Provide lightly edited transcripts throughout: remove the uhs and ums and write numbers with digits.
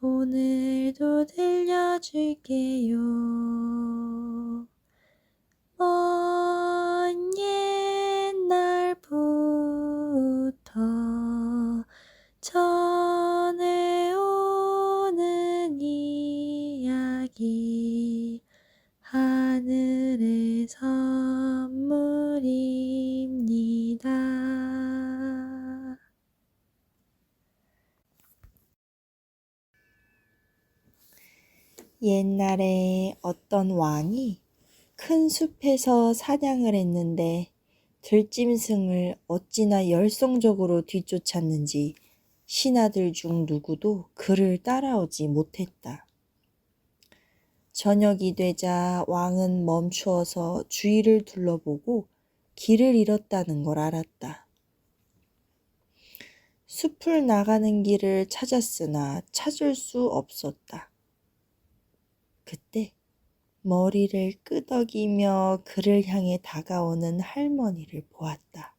오늘도 들려줄게요. 먼 옛날부터 전해오는 이야기, 하늘의 선물입니다. 옛날에 어떤 왕이 큰 숲에서 사냥을 했는데 들짐승을 어찌나 열성적으로 뒤쫓았는지 신하들 중 누구도 그를 따라오지 못했다. 저녁이 되자 왕은 멈추어서 주위를 둘러보고 길을 잃었다는 걸 알았다. 숲을 나가는 길을 찾았으나 찾을 수 없었다. 그때 머리를 끄덕이며 그를 향해 다가오는 할머니를 보았다.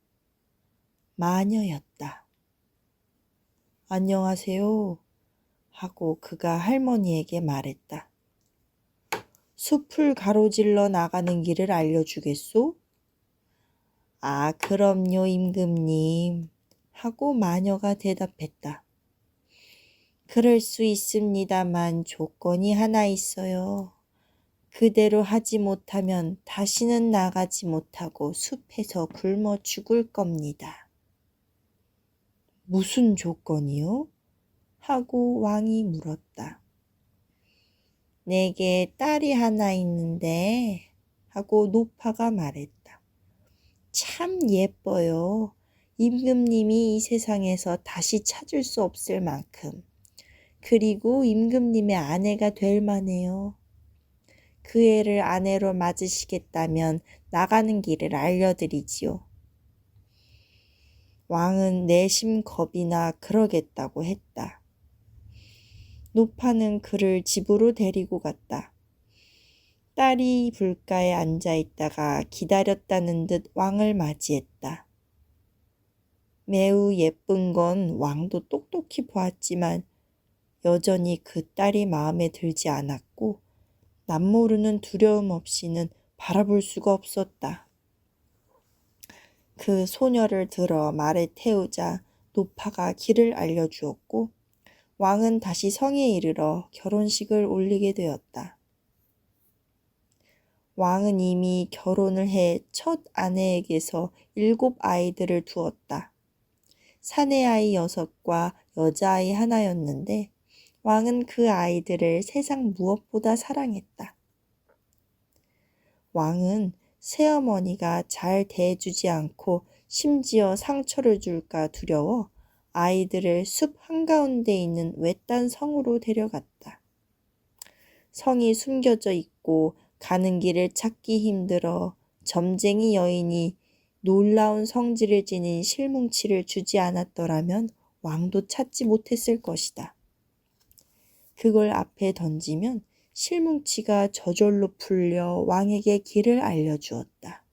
마녀였다. 안녕하세요 하고 그가 할머니에게 말했다. 숲을 가로질러 나가는 길을 알려주겠소? 아, 그럼요, 임금님 하고 마녀가 대답했다. 그럴 수 있습니다만 조건이 하나 있어요. 그대로 하지 못하면 다시는 나가지 못하고 숲에서 굶어 죽을 겁니다. 무슨 조건이요? 하고 왕이 물었다. 내게 딸이 하나 있는데 하고 노파가 말했다. 참 예뻐요. 임금님이 이 세상에서 다시 찾을 수 없을 만큼. 그리고 임금님의 아내가 될 만해요. 그 애를 아내로 맞으시겠다면 나가는 길을 알려드리지요. 왕은 내심 겁이 나 그러겠다고 했다. 노파는 그를 집으로 데리고 갔다. 딸이 불가에 앉아 있다가 기다렸다는 듯 왕을 맞이했다. 매우 예쁜 건 왕도 똑똑히 보았지만 여전히 그 딸이 마음에 들지 않았고 남모르는 두려움 없이는 바라볼 수가 없었다. 그 소녀를 들어 말에 태우자 노파가 길을 알려주었고 왕은 다시 성에 이르러 결혼식을 올리게 되었다. 왕은 이미 결혼을 해 첫 아내에게서 7 아이들을 두었다. 사내아이 6과 여자아이 하나였는데 왕은 그 아이들을 세상 무엇보다 사랑했다. 왕은 새어머니가 잘 대해주지 않고 심지어 상처를 줄까 두려워 아이들을 숲 한가운데 있는 외딴 성으로 데려갔다. 성이 숨겨져 있고 가는 길을 찾기 힘들어 점쟁이 여인이 놀라운 성질을 지닌 실뭉치를 주지 않았더라면 왕도 찾지 못했을 것이다. 그걸 앞에 던지면 실뭉치가 저절로 풀려 왕에게 길을 알려주었다.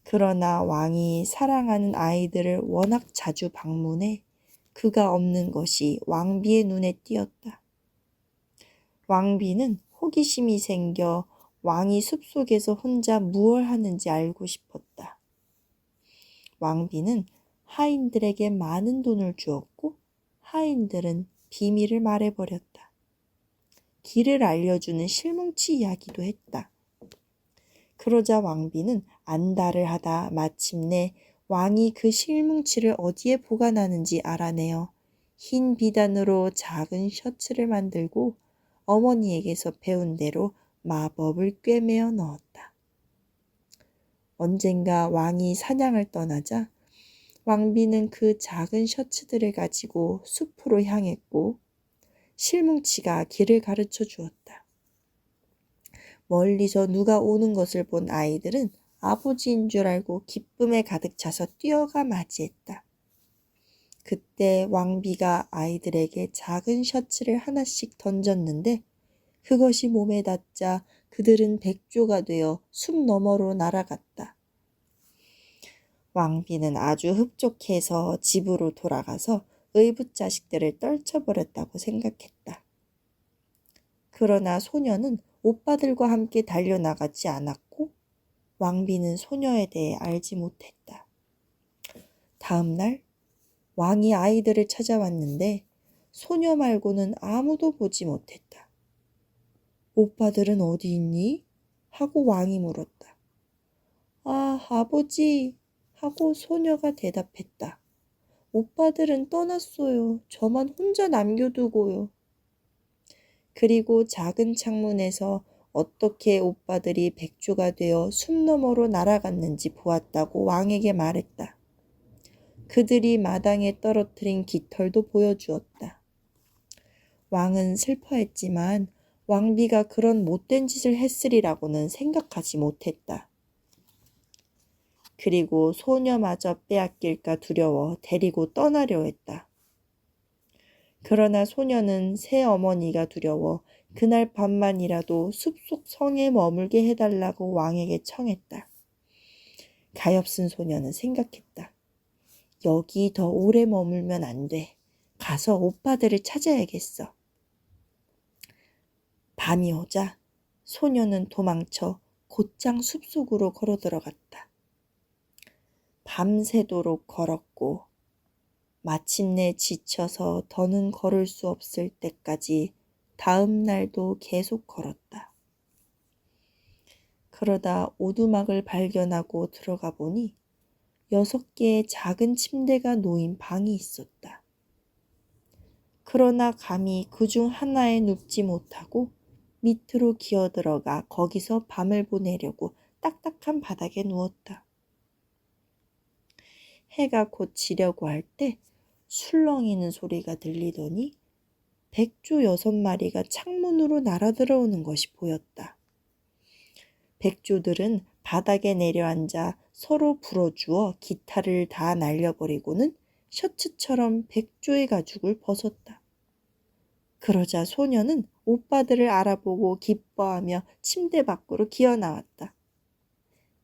그러나 왕이 사랑하는 아이들을 워낙 자주 방문해 그가 없는 것이 왕비의 눈에 띄었다. 왕비는 호기심이 생겨 왕이 숲속에서 혼자 무얼 하는지 알고 싶었다. 왕비는 하인들에게 많은 돈을 주었고 하인들은 비밀을 말해버렸다. 길을 알려주는 실뭉치 이야기도 했다. 그러자 왕비는 안달을 하다 마침내 왕이 그 실뭉치를 어디에 보관하는지 알아내어 흰 비단으로 작은 셔츠를 만들고 어머니에게서 배운 대로 마법을 꿰매어 넣었다. 언젠가 왕이 사냥을 떠나자 왕비는 그 작은 셔츠들을 가지고 숲으로 향했고 실뭉치가 길을 가르쳐 주었다. 멀리서 누가 오는 것을 본 아이들은 아버지인 줄 알고 기쁨에 가득 차서 뛰어가 맞이했다. 그때 왕비가 아이들에게 작은 셔츠를 하나씩 던졌는데 그것이 몸에 닿자 그들은 백조가 되어 숲 너머로 날아갔다. 왕비는 아주 흡족해서 집으로 돌아가서 의붓 자식들을 떨쳐버렸다고 생각했다. 그러나 소녀는 오빠들과 함께 달려나가지 않았고 왕비는 소녀에 대해 알지 못했다. 다음 날 왕이 아이들을 찾아왔는데 소녀 말고는 아무도 보지 못했다. 오빠들은 어디 있니? 하고 왕이 물었다. 아, 아버지! 하고 소녀가 대답했다. 오빠들은 떠났어요. 저만 혼자 남겨두고요. 그리고 작은 창문에서 어떻게 오빠들이 백조가 되어 숲 너머로 날아갔는지 보았다고 왕에게 말했다. 그들이 마당에 떨어뜨린 깃털도 보여주었다. 왕은 슬퍼했지만 왕비가 그런 못된 짓을 했으리라고는 생각하지 못했다. 그리고 소녀마저 빼앗길까 두려워 데리고 떠나려 했다. 그러나 소녀는 새 어머니가 두려워 그날 밤만이라도 숲속 성에 머물게 해달라고 왕에게 청했다. 가엾은 소녀는 생각했다. 여기 더 오래 머물면 안 돼. 가서 오빠들을 찾아야겠어. 밤이 오자 소녀는 도망쳐 곧장 숲속으로 걸어 들어갔다. 밤새도록 걸었고 마침내 지쳐서 더는 걸을 수 없을 때까지 다음 날도 계속 걸었다. 그러다 오두막을 발견하고 들어가 보니 6개의 작은 침대가 놓인 방이 있었다. 그러나 감히 그중 하나에 눕지 못하고 밑으로 기어들어가 거기서 밤을 보내려고 딱딱한 바닥에 누웠다. 해가 곧 지려고 할 때 술렁이는 소리가 들리더니 백조 6마리가 창문으로 날아들어오는 것이 보였다. 백조들은 바닥에 내려앉아 서로 불어주어 기타를 다 날려버리고는 셔츠처럼 백조의 가죽을 벗었다. 그러자 소녀는 오빠들을 알아보고 기뻐하며 침대 밖으로 기어나왔다.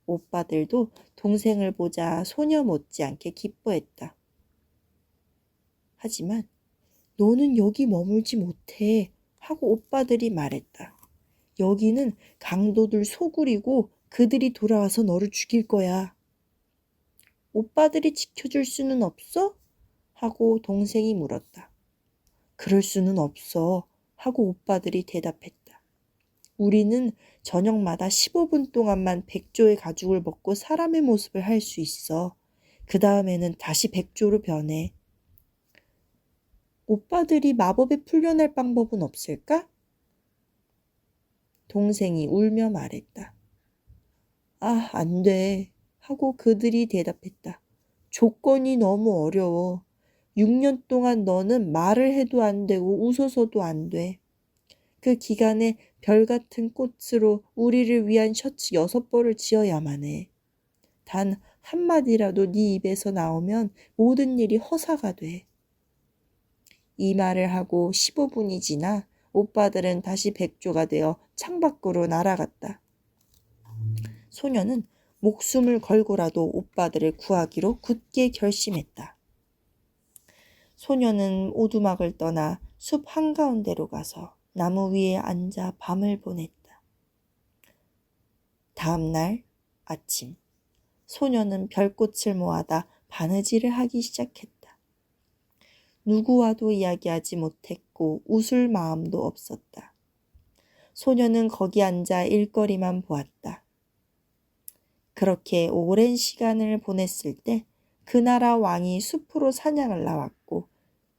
오빠들도 동생을 보자 소녀 못지않게 기뻐했다. 하지만 너는 여기 머물지 못해 하고 오빠들이 말했다. 여기는 강도들 소굴이고 그들이 돌아와서 너를 죽일 거야. 오빠들이 지켜줄 수는 없어? 하고 동생이 물었다. 그럴 수는 없어 하고 오빠들이 대답했다. 우리는 저녁마다 15분 동안만 백조의 가죽을 벗고 사람의 모습을 할 수 있어. 그 다음에는 다시 백조로 변해. 오빠들이 마법에 풀려날 방법은 없을까? 동생이 울며 말했다. 아, 안 돼. 하고 그들이 대답했다. 조건이 너무 어려워. 6년 동안 너는 말을 해도 안 되고 웃어서도 안 돼. 그 기간에 별 같은 꽃으로 우리를 위한 셔츠 6벌을 지어야만 해. 단 한마디라도 네 입에서 나오면 모든 일이 허사가 돼. 이 말을 하고 15분이 지나 오빠들은 다시 백조가 되어 창밖으로 날아갔다. 소녀는 목숨을 걸고라도 오빠들을 구하기로 굳게 결심했다. 소녀는 오두막을 떠나 숲 한가운데로 가서 나무 위에 앉아 밤을 보냈다. 다음 날 아침, 소녀는 별꽃을 모아다 바느질을 하기 시작했다. 누구와도 이야기하지 못했고 웃을 마음도 없었다. 소녀는 거기 앉아 일거리만 보았다. 그렇게 오랜 시간을 보냈을 때 그 나라 왕이 숲으로 사냥을 나왔고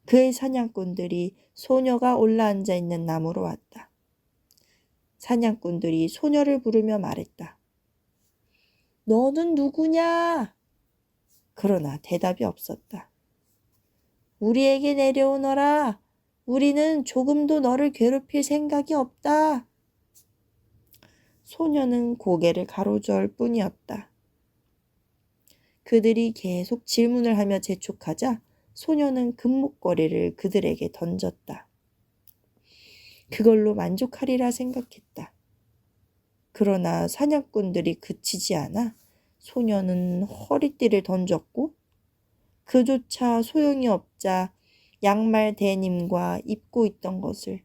그의 사냥꾼들이 소녀가 올라앉아 있는 나무로 왔다. 사냥꾼들이 소녀를 부르며 말했다. 너는 누구냐? 그러나 대답이 없었다. 우리에게 내려오너라. 우리는 조금도 너를 괴롭힐 생각이 없다. 소녀는 고개를 가로저을 뿐이었다. 그들이 계속 질문을 하며 재촉하자 소녀는 금목걸이를 그들에게 던졌다. 그걸로 만족하리라 생각했다. 그러나 사냥꾼들이 그치지 않아 소녀는 허리띠를 던졌고 그조차 소용이 없자 양말 대님과 입고 있던 것을,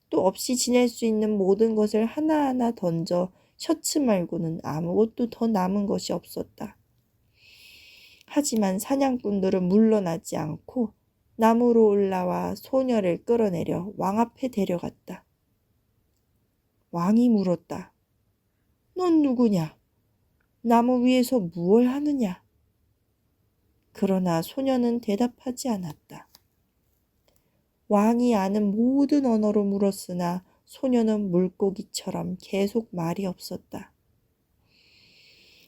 또 없이 지낼 수 있는 모든 것을 하나하나 던져 셔츠 말고는 아무것도 더 남은 것이 없었다. 하지만 사냥꾼들은 물러나지 않고 나무로 올라와 소녀를 끌어내려 왕 앞에 데려갔다. 왕이 물었다. 넌 누구냐? 나무 위에서 무얼 하느냐? 그러나 소녀는 대답하지 않았다. 왕이 아는 모든 언어로 물었으나 소녀는 물고기처럼 계속 말이 없었다.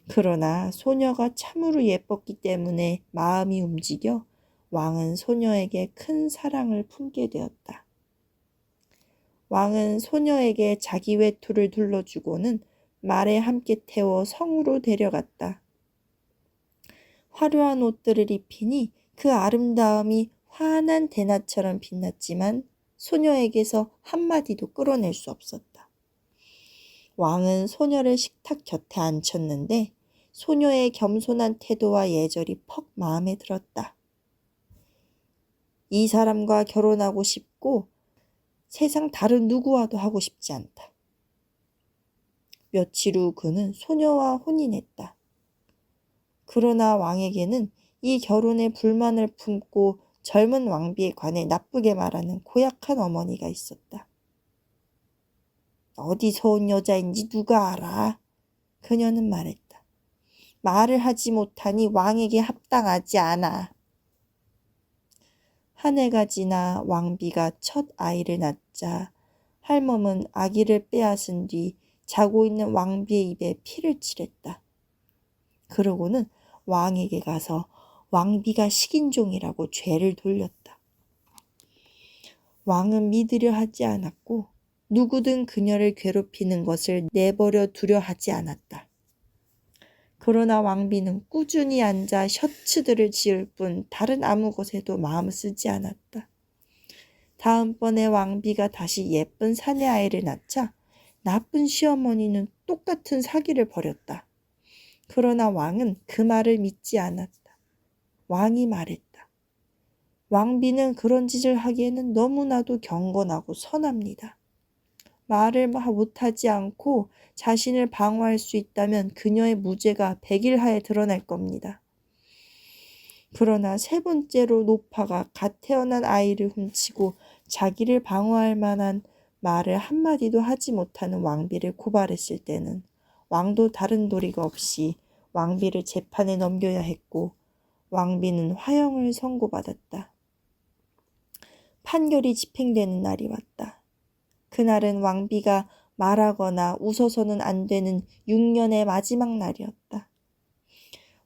그러나 소녀가 참으로 예뻤기 때문에 마음이 움직여 왕은 소녀에게 큰 사랑을 품게 되었다. 왕은 소녀에게 자기 외투를 둘러주고는 말에 함께 태워 성으로 데려갔다. 화려한 옷들을 입히니 그 아름다움이 환한 대낮처럼 빛났지만 소녀에게서 한마디도 끌어낼 수 없었다. 왕은 소녀를 식탁 곁에 앉혔는데 소녀의 겸손한 태도와 예절이 퍽 마음에 들었다. 이 사람과 결혼하고 싶고 세상 다른 누구와도 하고 싶지 않다. 며칠 후 그는 소녀와 혼인했다. 그러나 왕에게는 이 결혼에 불만을 품고 젊은 왕비에 관해 나쁘게 말하는 고약한 어머니가 있었다. 어디서 온 여자인지 누가 알아? 그녀는 말했다. 말을 하지 못하니 왕에게 합당하지 않아. 한 해가 지나 왕비가 첫 아이를 낳자 할멈은 아기를 빼앗은 뒤 자고 있는 왕비의 입에 피를 칠했다. 그러고는 왕에게 가서 왕비가 식인종이라고 죄를 돌렸다. 왕은 믿으려 하지 않았고 누구든 그녀를 괴롭히는 것을 내버려 두려 하지 않았다. 그러나 왕비는 꾸준히 앉아 셔츠들을 지을 뿐 다른 아무 것에도 마음을 쓰지 않았다. 다음번에 왕비가 다시 예쁜 사내 아이를 낳자 나쁜 시어머니는 똑같은 사기를 벌였다. 그러나 왕은 그 말을 믿지 않았다. 왕이 말했다. 왕비는 그런 짓을 하기에는 너무나도 경건하고 선합니다. 말을 못하지 않고 자신을 방어할 수 있다면 그녀의 무죄가 백일하에 드러날 겁니다. 그러나 세 번째로 노파가 갓 태어난 아이를 훔치고 자기를 방어할 만한 말을 한마디도 하지 못하는 왕비를 고발했을 때는 왕도 다른 도리가 없이 왕비를 재판에 넘겨야 했고 왕비는 화형을 선고받았다. 판결이 집행되는 날이 왔다. 그날은 왕비가 말하거나 웃어서는 안 되는 6년의 마지막 날이었다.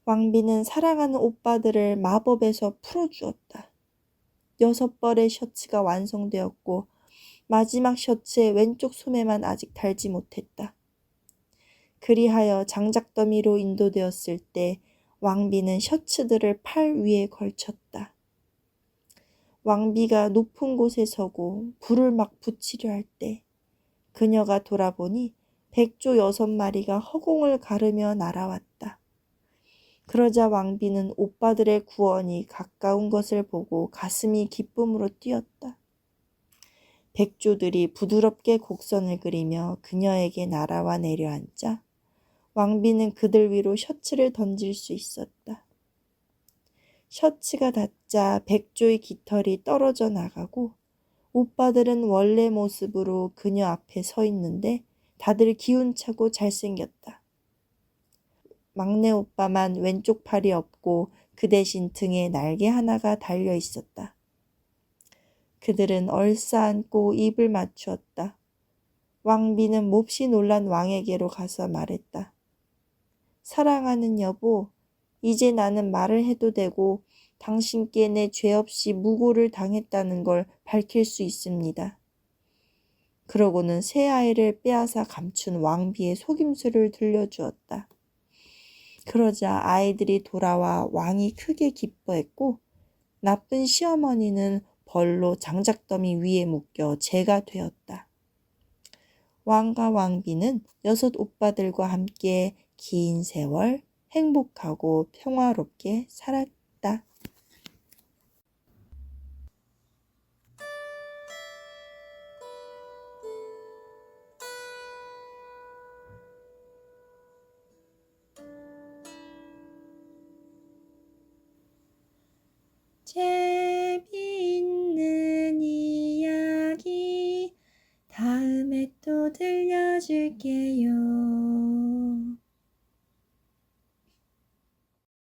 왕비는 사랑하는 오빠들을 마법에서 풀어주었다. 6벌의 셔츠가 완성되었고 마지막 셔츠의 왼쪽 소매만 아직 달지 못했다. 그리하여 장작더미로 인도되었을 때 왕비는 셔츠들을 팔 위에 걸쳤다. 왕비가 높은 곳에 서고 불을 막 붙이려 할 때 그녀가 돌아보니 백조 6마리가 허공을 가르며 날아왔다. 그러자 왕비는 오빠들의 구원이 가까운 것을 보고 가슴이 기쁨으로 뛰었다. 백조들이 부드럽게 곡선을 그리며 그녀에게 날아와 내려앉자 왕비는 그들 위로 셔츠를 던질 수 있었다. 셔츠가 닿자 백조의 깃털이 떨어져 나가고 오빠들은 원래 모습으로 그녀 앞에 서 있는데 다들 기운차고 잘생겼다. 막내 오빠만 왼쪽 팔이 없고 그 대신 등에 날개 하나가 달려 있었다. 그들은 얼싸안고 입을 맞추었다. 왕비는 몹시 놀란 왕에게로 가서 말했다. 사랑하는 여보, 이제 나는 말을 해도 되고 당신께 내 죄 없이 무고를 당했다는 걸 밝힐 수 있습니다. 그러고는 새 아이를 빼앗아 감춘 왕비의 속임수를 들려주었다. 그러자 아이들이 돌아와 왕이 크게 기뻐했고 나쁜 시어머니는 벌로 장작더미 위에 묶여 죄가 되었다. 왕과 왕비는 6 오빠들과 함께 긴 세월 행복하고 평화롭게 살았다. 입혀줄게요.